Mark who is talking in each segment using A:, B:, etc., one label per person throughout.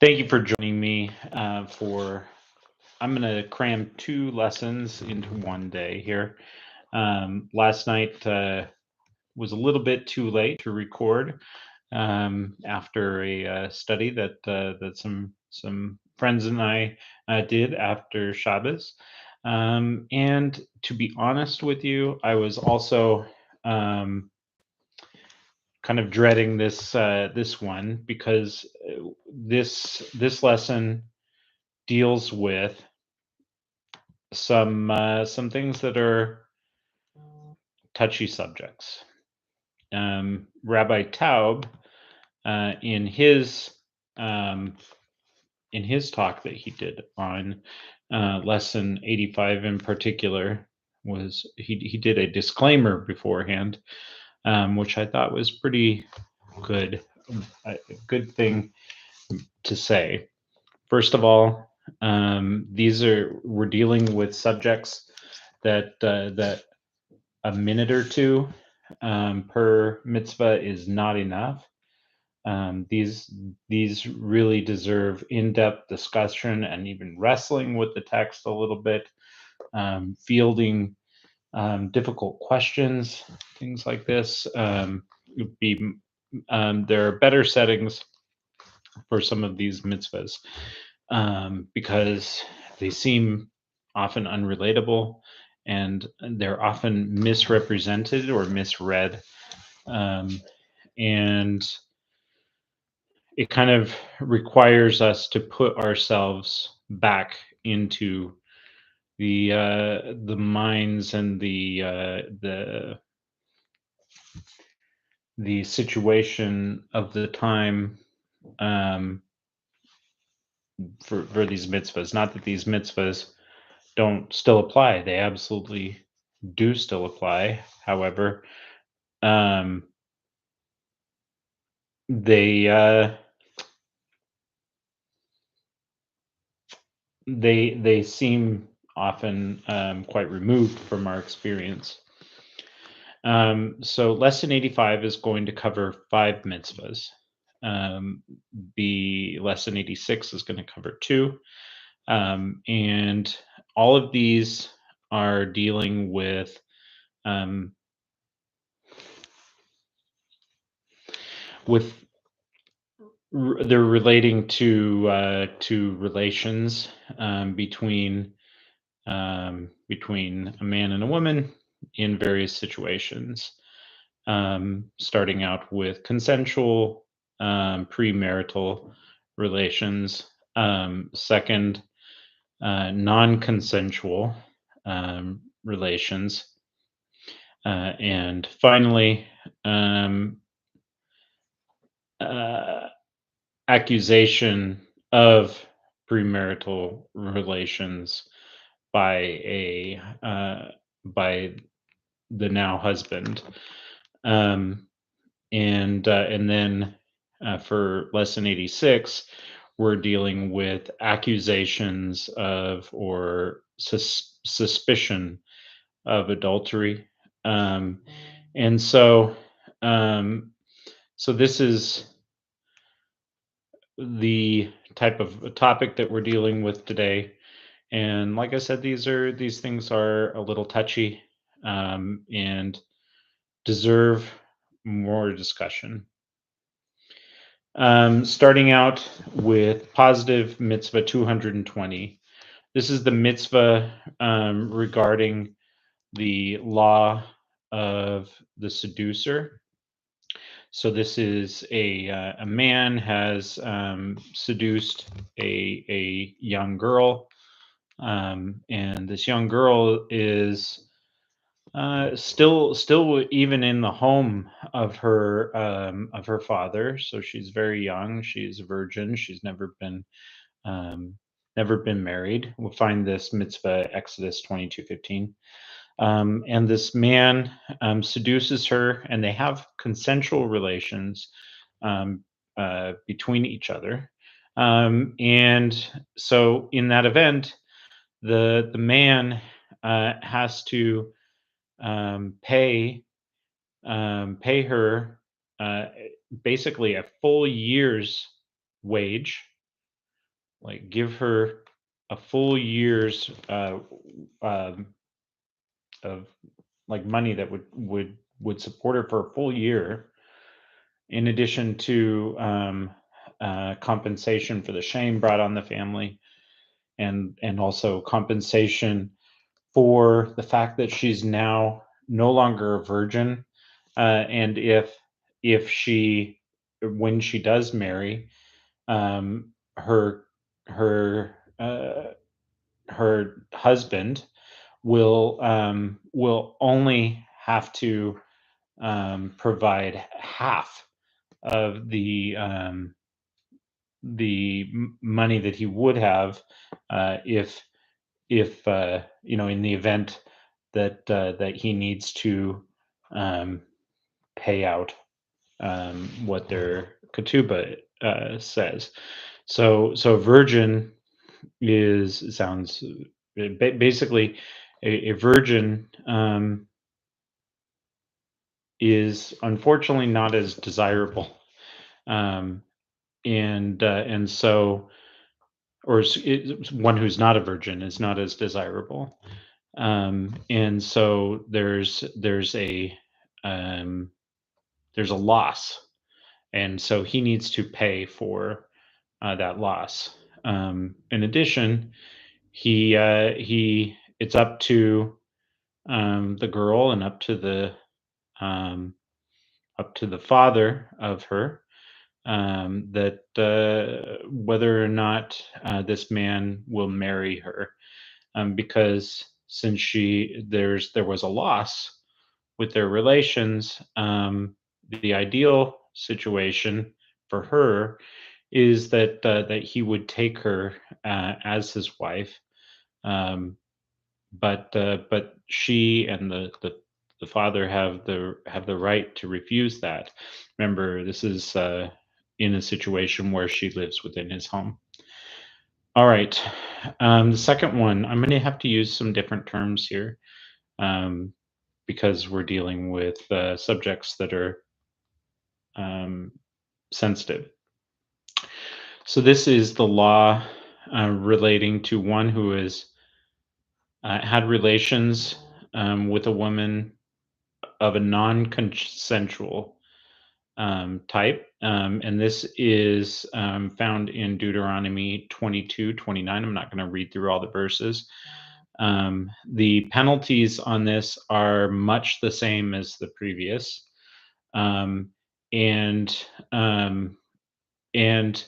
A: Thank you for joining me I'm going to cram two lessons into one day here. Last night was a little bit too late to record after a study that some friends and I did after Shabbos. And to be honest with you, I was also um, kind of dreading this one because this lesson deals with some things that are touchy subjects. Rabbi Taub, uh, in his um, in his talk that he did on lesson 85 in particular, was he did a disclaimer beforehand, which I thought was pretty good, a good thing to say. First of all, we're dealing with subjects that a minute or two per mitzvah is not enough. These really deserve in-depth discussion and even wrestling with the text a little bit, fielding difficult questions, things like this. Would be There are better settings for some of these mitzvahs because they seem often unrelatable and they're often misrepresented or misread. Um, and it kind of requires us to put ourselves back into the minds and the situation of the time, um, for these mitzvahs. Not that these mitzvahs don't still apply; they absolutely do still apply. However, um, they they seem often quite removed from our experience. So lesson 85 is going to cover five mitzvahs. The lesson 86 is going to cover two. And all of these are dealing with um, with they're relating to relations between a man and a woman in various situations, starting out with consensual premarital relations, second, non-consensual relations, and finally, um, uh, accusation of premarital relations by a by the now husband, um, and then for lesson 86, we're dealing with accusations of or suspicion of adultery, and um, so this is the type of topic that we're dealing with today. And like I said, these things are a little touchy, and deserve more discussion. Starting out with positive mitzvah 220. This is the mitzvah regarding the law of the seducer. So this is a man has seduced a young girl, and this young girl is still even in the home of her father. So she's very young. She's a virgin. She's um, never been married. We'll find this mitzvah Exodus 22:15. And this man seduces her, and they have consensual relations between each other. And so, in that event, the man has to pay pay her uh, basically a full year's wage like give her a full year's of like money that would support her for a full year, in addition to compensation for the shame brought on the family, and also compensation for the fact that she's now no longer a virgin, and if she when she does marry, her her her husband will only have to provide half of the money that he would have, if in the event that he needs to um, pay out what their ketubah says. So virgin sounds basically a virgin is unfortunately not as desirable, um, and so one who's not a virgin is not as desirable, and so um, there's a loss, and so he needs to pay for that loss. In addition, he it's up to the girl and um, up to the father of her, that whether or not this man will marry her, because since there was a loss with their relations, the ideal situation for her is that he would take her as his wife, um, but she and the father have the right to refuse that. Remember, this is in a situation where she lives within his home. All right. The second one, I'm going to have to use some different terms here, um, because we're dealing with subjects that are um, sensitive. So this is the law relating to one who has had relations with a woman of a non-consensual type, and this is found in Deuteronomy 22:29. I'm not going to read through all the verses. The penalties on this are much the same as the previous, um, and um, and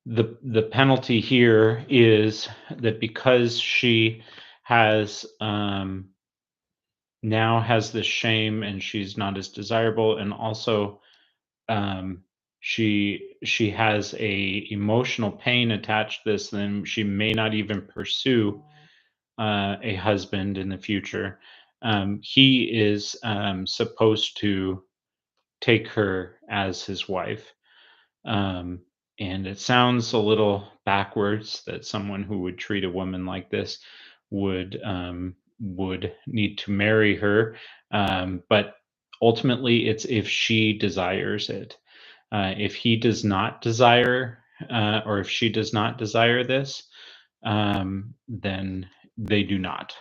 A: the penalty here is that because she has now has this shame and she's not as desirable, and also um, she has a emotional pain attached to this, then she may not even pursue a husband in the future. He is supposed to take her as his wife. Um, and it sounds a little backwards that someone who would treat a woman like this would need to marry her, but ultimately it's if she desires it. If he does not desire, or if she does not desire this, then they do not.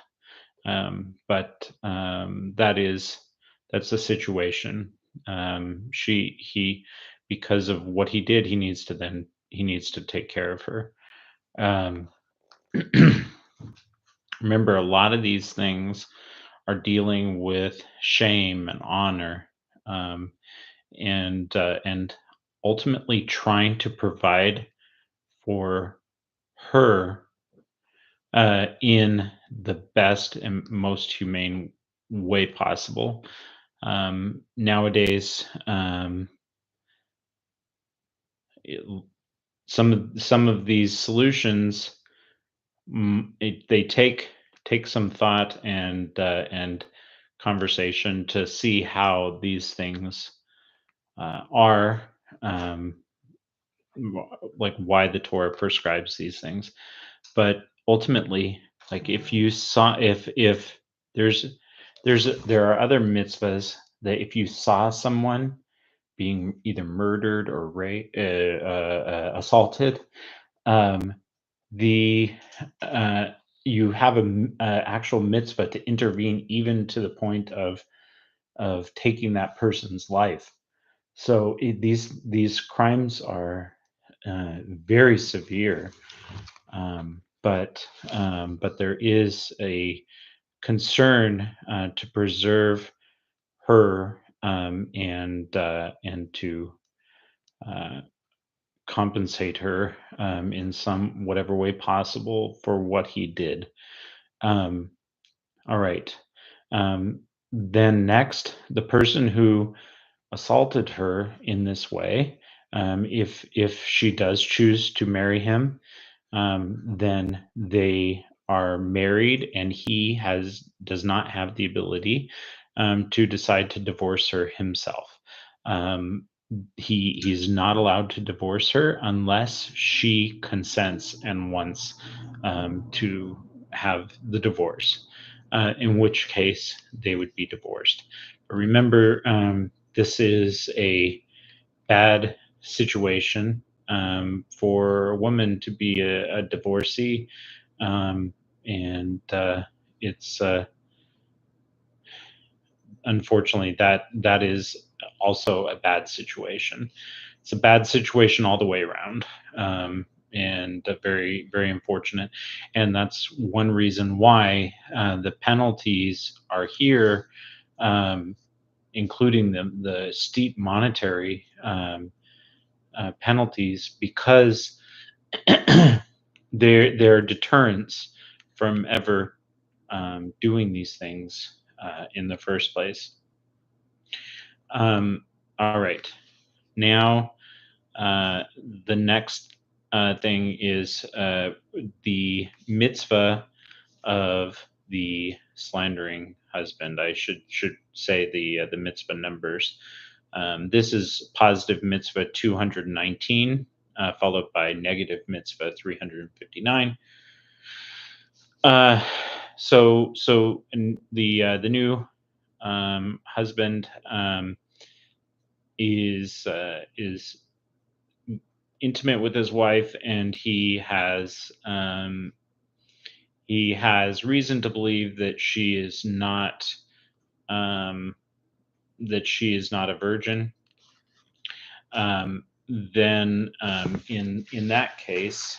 A: But that's the situation. He, because of what he did, he needs to take care of her. Um, Remember, a lot of these things are dealing with shame and honor, um, and ultimately trying to provide for her in the best and most humane way possible. Nowadays, it, some of these solutions, they take some thought and conversation to see how these things are, um, like why the Torah prescribes these things. But ultimately, like if you saw if there are other mitzvahs that if you saw someone being either murdered or assaulted, um, the you have actual mitzvah to intervene, even to the point of taking that person's life. So these crimes are very severe, but there is a concern to preserve her, and to uh, compensate her, in some whatever way possible for what he did. Um, all right. Um, then next, the person who assaulted her in this way, if she does choose to marry him, then they are married, and he has does not have the ability to decide to divorce her himself. Um, he's not allowed to divorce her unless she consents and wants to have the divorce. In which case they would be divorced. But remember, this is a bad situation for a woman to be a divorcee, and it's unfortunately that is also a bad situation. It's a bad situation all the way around, and very very unfortunate. And that's one reason why the penalties are here, um, including the steep monetary penalties, because they're deterrents from ever doing these things in the first place. Um, all right. Now, uh, the next thing is the mitzvah of the slandering husband. I should say the mitzvah numbers. This is positive mitzvah 219, followed by negative mitzvah 359. Uh, the new husband is intimate with his wife, and he has reason to believe um, that she is not a virgin. Then in that case,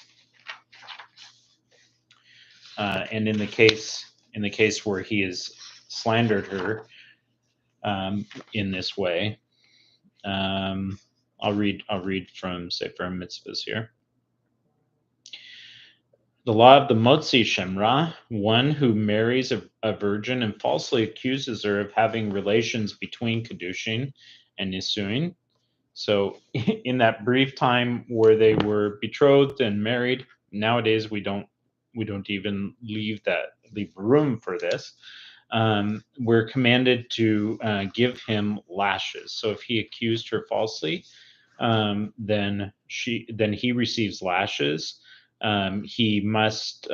A: and in the case where he has slandered her in this way, um, I'll read from Sefer HaMitzvos here. The law of the Motzi Shemra: one who marries a virgin and falsely accuses her of having relations between Kedushin and Nisuin. So, in that brief time where they were betrothed and married, nowadays we don't even leave room for this. We're commanded to give him lashes. So, if he accused her falsely, then he receives lashes. He must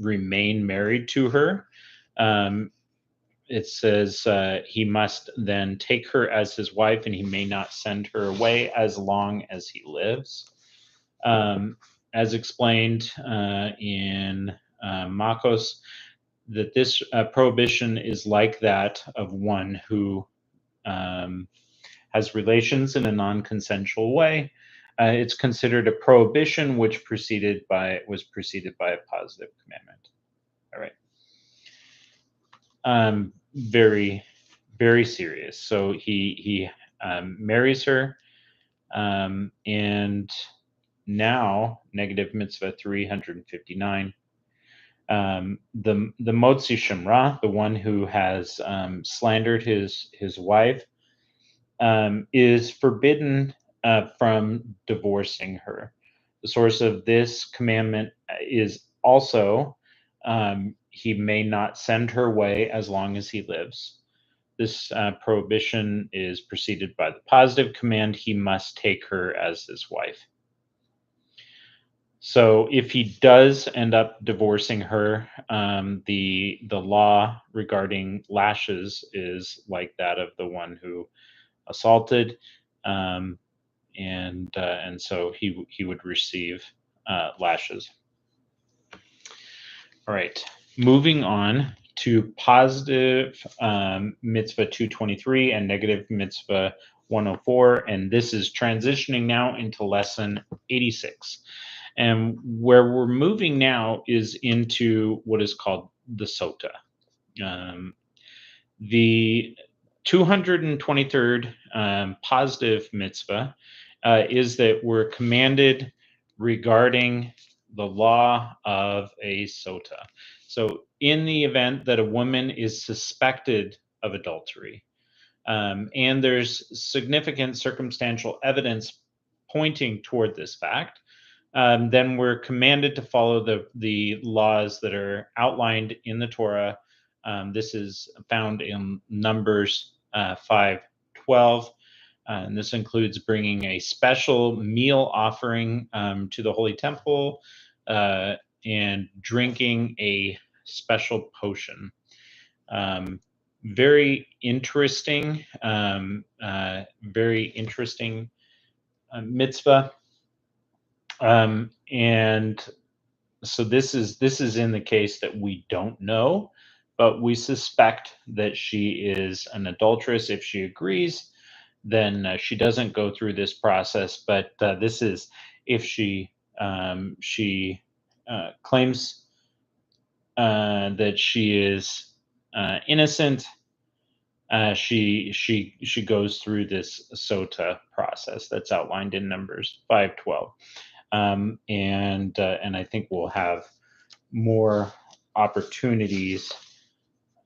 A: remain married to her. Um, it says he must then take her as his wife, and he may not send her away as long as he lives. As explained in Makos, that this prohibition is like that of one who um, has relations in a non-consensual way. It's considered a prohibition which was preceded by a positive commandment. All right. Very, very serious. So he marries her, and now negative mitzvah 359. The Motzi Shemra, the one who has slandered his wife, is forbidden from divorcing her. The source of this commandment is also he may not send her away as long as he lives. This prohibition is preceded by the positive command: he must take her as his wife. So if he does end up divorcing her, the law regarding lashes is like that of the one who assaulted, um, and so he would receive lashes. All right, moving on to positive mitzvah 223 and negative mitzvah 104, and this is transitioning now into lesson 86. And where we're moving now is into what is called the sota. The 223rd positive mitzvah is that we're commanded regarding the law of a sota. So, in the event that a woman is suspected of adultery, and there's significant circumstantial evidence pointing toward this fact, then we're commanded to follow the laws that are outlined in the Torah. This is found in Numbers 5:12. And this includes bringing a special meal offering to the Holy Temple and drinking a special potion. Very interesting, mitzvah. And so this is in the case that we don't know, but we suspect that she is an adulteress. If she agrees, then she doesn't go through this process. But this is if she claims that she is innocent. She goes through this sota process that's outlined in Numbers 5:12. And I think we'll have more opportunities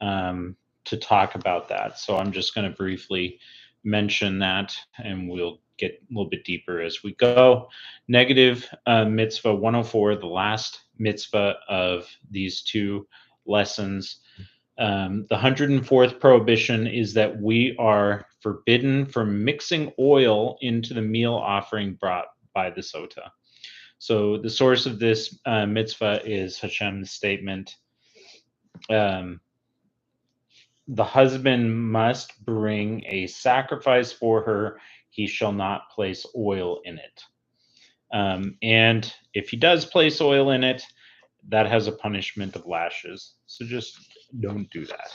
A: to talk about that. So I'm just going to briefly mention that, and we'll get a little bit deeper as we go. Negative mitzvah 104, the last mitzvah of these two lessons. The 104th prohibition is that we are forbidden from mixing oil into the meal offering brought by the sota. So the source of this mitzvah is Hashem's statement. The husband must bring a sacrifice for her. He shall not place oil in it. And if he does place oil in it, that has a punishment of lashes. So just don't do that.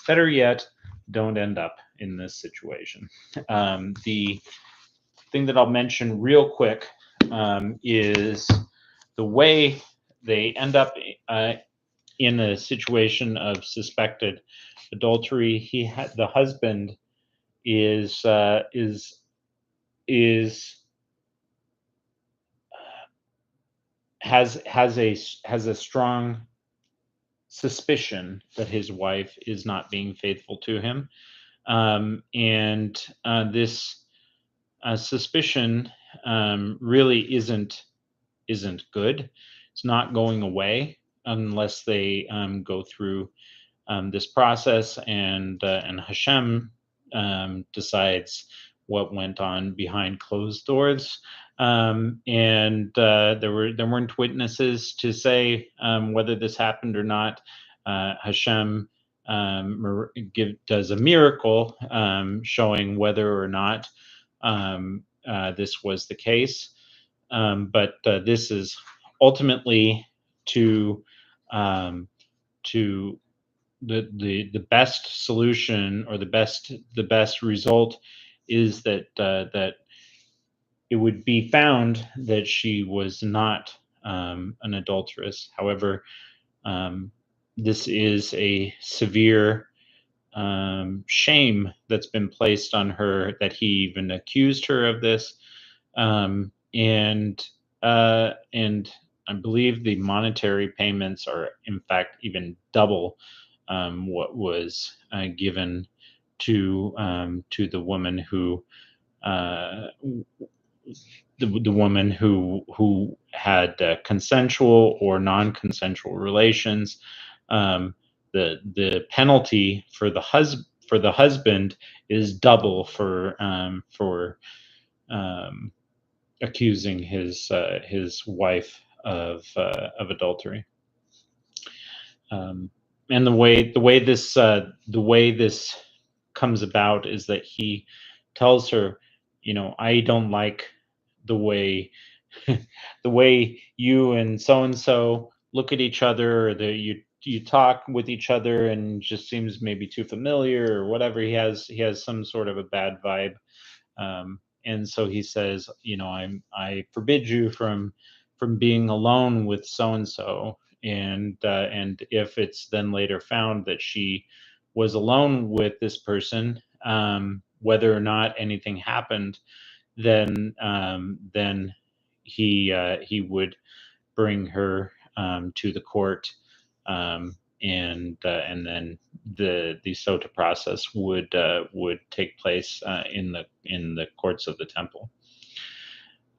A: Better yet, don't end up in this situation. The thing that I'll mention real quick is the way they end up in a situation of suspected adultery. The husband is has a strong suspicion that his wife is not being faithful to him, and this suspicion really isn't good. It's not going away unless they go through this process, and Hashem decides what went on behind closed doors. And there weren't witnesses to say whether this happened or not. Hashem does a miracle showing whether or not this was the case. But this is ultimately to the best solution, or the best result is that that it would be found that she was not an adulteress. However, this is a severe shame that's been placed on her, that he even accused her of this, and I believe the monetary payments are in fact even double what was given to the woman who the woman who had consensual or non-consensual relations. The penalty for the husband is double for accusing his wife of adultery. And the way this comes about is that he tells her, I don't like the way the way you and so look at each other, or you talk with each other and just seems maybe too familiar or whatever. He has some sort of a bad vibe. And so he says, I forbid you from being alone with so and so. And if it's then later found that she was alone with this person, whether or not anything happened, then he would bring her to the court, and then the sota process would take place in the courts of the temple.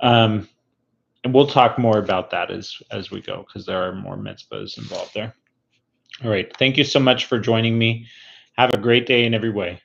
A: Um, and we'll talk more about that as we go, because there are more mitzvahs involved there. All right, thank you so much for joining me. Have a great day in every way.